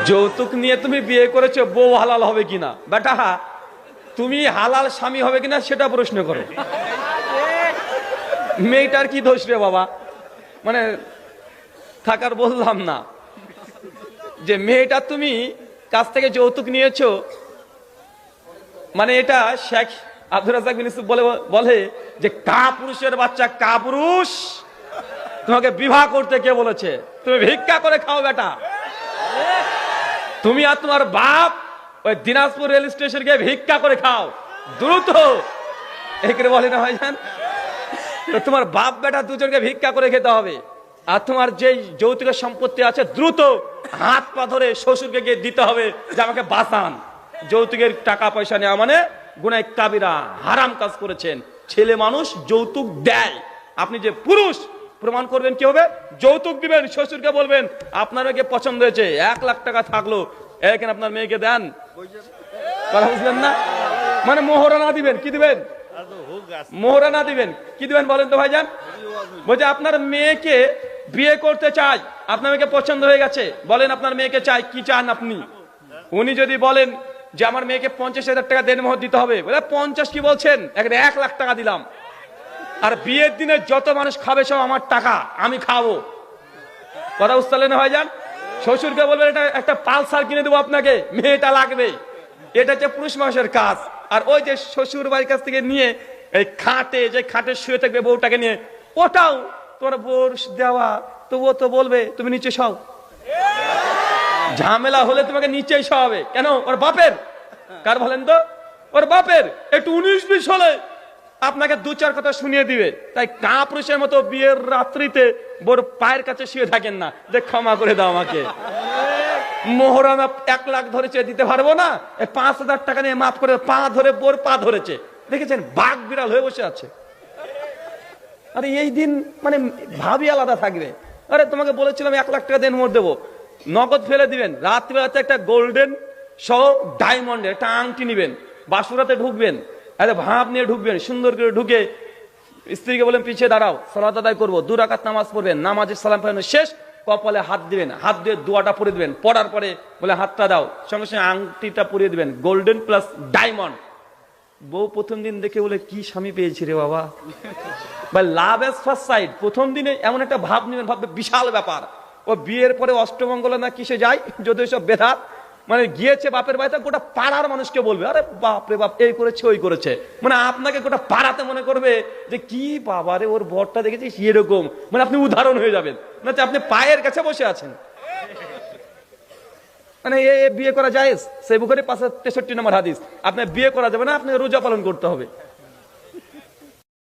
যৌতুক নিয়ে তুমি বিয়ে করেছো, বউ হালাল হবে কিনা? বেটা তুমি হালাল স্বামী হবে কিনা সেটা প্রশ্ন করো। মেয়েটার কি দোষ রে বাবা? মানে থাকার বললাম না যে মেয়েটা তুমি কাছ থেকে যৌতুক নিয়েছো, মানে এটা শেখ আব্দুর রাজ্জাক বিন ইউসুফ বলে যে কাপুরুষের বাচ্চা, কাপুরুষ, তোমাকে বিবাহ করতে কে বলেছে? তুমি ভিক্ষা করে খাও বেটা। তুমি আর তোমার বাপ ওই দিনাজপুর রেল স্টেশন গিয়ে ভিক্ষা করে খাও দ্রুত। একে বলে না ভাইজান, তোমার বাপ বেটা দুজনকে ভিক্ষা করে খেতে হবে। আর তোমার যে যৌতুকের সম্পত্তি আছে দ্রুত হাত পা ধরে শ্বশুরকে গিয়ে দিতে হবে যে আমাকে বাঁচান। যৌতুকের টাকা পয়সা নেওয়া মানে গুনাহ কাবিরা, হারাম কাজ করেছেন। ছেলে মানুষ যৌতুক দেয়, আপনি যে পুরুষ প্রমাণ করবেন কি হবে? যৌতুক দিবেন, শ্বশুরকে বলবেন আপনার মেয়েকে পছন্দ হয়েছে, 1 লাখ টাকা থাকলো, এখানে আপনার মেয়েকে দেন। কথা বুঝলেন না? মানে মোহরানা দিবেন। কি দিবেন? মোহরানা দিবেন। কি দিবেন বলেন তো ভাইজান? বলছে আপনার মেয়েকে বিয়ে করতে চাই, আপনার মেয়েকে পছন্দ হয়ে গেছে, বলেন আপনার মেয়েকে চাই, কি চান আপনি? উনি যদি বলেন যে আমার মেয়েকে 50,000 টাকা দেনমোহর দিতে হবে, বলে 50 কি বলছেন, 1 লাখ টাকা দিলাম, আর বিয়ের দিনে যত মানুষ খাবে সব আমার টাকা, আমি খাবো। কথা বুঝতে পারলেন ভাইজান? শ্বশুরকে বলবেন এটা একটা পালসার কিনে দেবো আপনাকে, মেয়েটা লাগবে। এটা হচ্ছে পুরুষ মানুষের কাজ। আর ওই যে শ্বশুর বাড়ির কাছ থেকে নিয়ে এই খাটে, যে খাটে শুয়ে থাকবে বউটাকে নিয়ে, ওটাও তোমার বউর দেওয়া, তো ও তো বলবে তুমি নিচে সও। ঝামেলা হলে তোমাকে নিচেই শোয়াবে। কেন? ওর বাপের। কার বলেন তো? ওর বাপের। একটু 19-20 হলে আপনাকে 2-4 কথা শুনিয়ে দিবে। তাই কাপুরুষের মতো বিয়ের রাত্রিতে বোর পায়ের কাছে শুয়ে থাকেন না যে ক্ষমা করে দাও আমাকে। মোহরানা 1 লাখ ধরেছে, দিতে পারবো না, 5,000 টাকা নিয়ে মাফ করে, পা ধরে বোর পা ধরেছে, দেখেছেন বাঘ বিড়াল হয়ে বসে আছে। আরে এই দিন মানে ভাবি আলাদা থাকবে। আরে তোমাকে বলেছিলাম 1 লাখ টাকা দেনমোহর দেবো, নগদ ফেলে দিবেন। রাত্রিবেলাতে একটা গোল্ডেন সহ ডায়মন্ডের একটা আংটি নিবেন, বাসুরাতে ঢুকবেন, আরে ভাব নিয়ে ঢুকবেন, সুন্দর করে ঢুকে স্ত্রীকে বলেন পিছিয়ে দাঁড়াও, সালাত আদায় করবো, 2 রাকাত নামাজ পড়বেন, নামাজের সালাম ফেরানো শেষ, কপালে হাত দিবেন, হাত দিয়ে দোয়াটা পরে দিবেন, পড়ার পরে বলে হাতটা দাও, সঙ্গে সঙ্গে আংটিটা পরিয়ে দিবেন, গোল্ডেন প্লাস ডায়মন্ড। বউ প্রথম দিন দেখে বলে কি স্বামী পেয়েছি রে বাবা। বা লাভ এট ফার্স্ট সাইট, প্রথম দিনে এমন একটা ভাব নিবেন, ভাববে বিশাল ব্যাপার। ও বিয়ের পরে অষ্টমঙ্গলে না কিসে যায়, যদি সব বেদাত, মানে গিয়েছে বাপের বাড়িতে, গোটা পাড়ার মানুষকে বলবে আরে বাপ রে বাপ, এই করেছে ওই করেছে, মানে আপনাকে গোটা পাড়াতে মনে করবে যে কি বাবা রে ওর বরটা দেখেছিস এরকম, মানে আপনি উদাহরণ হয়ে যাবেন, না আপনি পায়ের কাছে বসে আছেন। মানে বিয়ে করা জায়েজ? সেই বুখারী 563 নম্বর হাদিস। আপনি বিয়ে করা যাবে না, আপনি রোজা পালন করতে হবে।